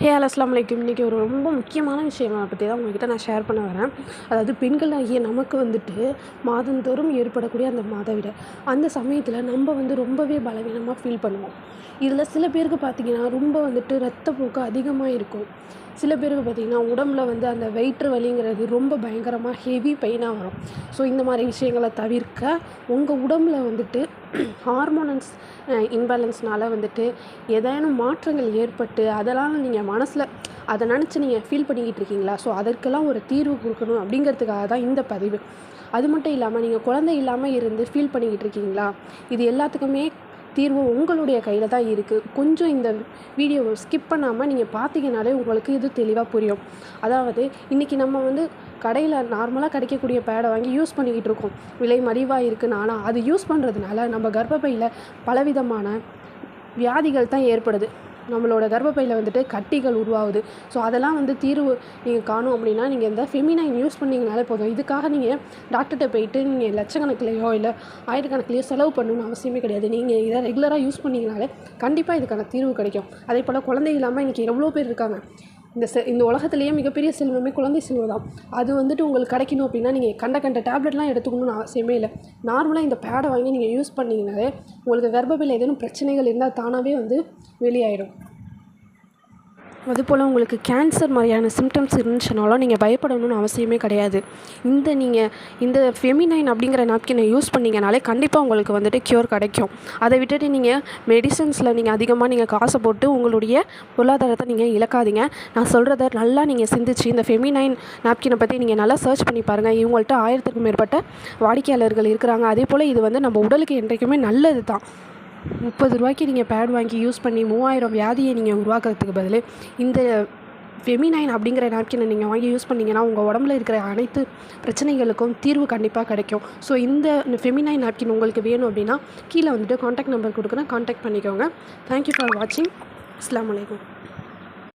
அஸ்ஸலாமு அலைக்கும். இன்றைக்கி ஒரு ரொம்ப முக்கியமான விஷயங்களை பற்றி தான் உங்கள்கிட்ட நான் ஷேர் பண்ண வரேன். அதாவது பெண்களாகிய நமக்கு வந்துட்டு மாதந்தோறும் ஏற்படக்கூடிய அந்த மாதவிடாய், அந்த சமயத்தில் நம்ம வந்து ரொம்பவே பலவீனமாக ஃபீல் பண்ணுவோம். இதில் சில பேருக்கு பார்த்திங்கன்னா ரொம்ப வந்துட்டு ரத்தப்போக்கு அதிகமாக இருக்கும். சில பேருக்கு பார்த்திங்கன்னா உடம்புல வந்து அந்த வயிற்று வலிங்கிறது ரொம்ப பயங்கரமாக ஹெவி பெயினாக வரும். ஸோ இந்த மாதிரி விஷயங்களை தவிர்க்க உங்கள் உடம்புல வந்துட்டு ஹார்மோனல்ஸ் இம்பேலன்ஸ்னால் வந்துட்டு ஏதேனும் மாற்றங்கள் ஏற்பட்டு அதெல்லாம் நீங்கள் மனசில் அதை நினச்சி நீங்கள் ஃபீல் பண்ணிக்கிட்டு இருக்கீங்களா? ஸோ அதற்கெல்லாம் ஒரு தீர்வு கொடுக்கணும் அப்படிங்கிறதுக்காக தான் இந்த பதிவு. அது மட்டும் இல்லாமல் நீங்கள் குழந்தை இல்லாமல் இருந்து ஃபீல் பண்ணிக்கிட்டு இருக்கீங்களா? இது எல்லாத்துக்குமே தீர்வு உங்களுடைய கையில் தான் இருக்குது. கொஞ்சம் இந்த வீடியோவை ஸ்கிப் பண்ணாமல் நீங்கள் பார்த்தீங்கனாலே உங்களுக்கு இது தெளிவாக புரியும். அதாவது இன்றைக்கி நம்ம வந்து கடையில் நார்மலாக கிடைக்கக்கூடிய பேடை வாங்கி யூஸ் பண்ணிக்கிட்டு இருக்கோம். விலை மலிவாக இருக்குன்னு. ஆனால் அது யூஸ் பண்ணுறதுனால நம்ம கர்ப்பப்பையில் பலவிதமான வியாதிகள் தான் ஏற்படுது. நம்மளோட கர்ப்பப்பையில் வந்துட்டு கட்டிகள் உருவாகுது. ஸோ அதெல்லாம் வந்து தீர்வு நீங்கள் காணும் அப்படின்னா நீங்கள் இந்த ஃபெமினைன் யூஸ் பண்ணிங்கனாலே போதும். இதுக்காக நீங்கள் டாக்டர்கிட்ட போயிட்டு நீங்கள் லட்சக்கணக்கிலையோ இல்லை ஆயிரக்கணக்கிலையோ செலவு பண்ணணும்னு அவசியமே கிடையாது. நீங்கள் இதை ரெகுலராக யூஸ் பண்ணிங்கனாலே கண்டிப்பாக இதுக்கான தீர்வு கிடைக்கும். அதே போல் குழந்தை இல்லாமல் இன்றைக்கி எவ்வளோ பேர் இருக்காங்க. இந்த உலகத்துலேயே மிகப்பெரிய செல்வமே குழந்தை செல்வம் தான். அது வந்துட்டு உங்களுக்கு கிடைக்கணும் அப்படின்னா நீங்கள் கண்ட டேப்லெட்லாம் எடுத்துக்கணும்னு அவசியமே இல்லை. நார்மலாக இந்த பேடை வாங்கி நீங்கள் யூஸ் பண்ணிங்கனாலே உங்களுக்கு கர்ப்பப்பையில் ஏதேனும் பிரச்சனைகள் இருந்தால் தானாகவே வந்து வெளியாயிடும். அதுபோல் உங்களுக்கு கேன்சர் மாதிரியான சிம்டம்ஸ் இருந்துச்சுனாலும் நீங்கள் பயப்படணும்னு அவசியமே கிடையாது. இந்த ஃபெமினைன் அப்படிங்கிற நாப்கினை யூஸ் பண்ணிங்கனாலே கண்டிப்பாக உங்களுக்கு வந்துட்டு க்யூர் கிடைக்கும். அதை விட்டுட்டு நீங்கள் மெடிசன்ஸில் நீங்கள் அதிகமாக காசை போட்டு உங்களுடைய பொருளாதாரத்தை நீங்கள் இழக்காதீங்க. நான் சொல்கிறத நல்லா நீங்கள் சிந்திச்சு இந்த ஃபெமினைன் நாப்கினை பற்றி நீங்கள் நல்லா சர்ச் பண்ணி பாருங்கள். இவங்கள்ட்ட 1000க்கும் மேற்பட்ட வாடிக்கையாளர்கள் இருக்கிறாங்க. அதே போல் இது வந்து நம்ம உடலுக்கு என்றைக்குமே நல்லது தான். 30 ரூபாய்க்கு நீங்கள் பேட் வாங்கி யூஸ் பண்ணி 3000 வியாதியை நீங்கள் உருவாக்குறதுக்கு பதில் இந்த ஃபெமினைன் அப்படிங்கிற நாப்கினை நீங்கள் வாங்கி யூஸ் பண்ணிங்கன்னா உங்கள் உடம்புல இருக்கிற அனைத்து பிரச்சனைகளுக்கும் தீர்வு கண்டிப்பாக கிடைக்கும். ஸோ இந்த ஃபெமினைன் நாப்கின் உங்களுக்கு வேணும் அப்படின்னா கீழே வந்துட்டு காண்டாக்ட் நம்பர் கொடுக்குறேன், காண்டாக்ட் பண்ணிக்கோங்க. தேங்க்யூ ஃபார் வாட்சிங். அஸ்ஸலாமு அலைக்கும்.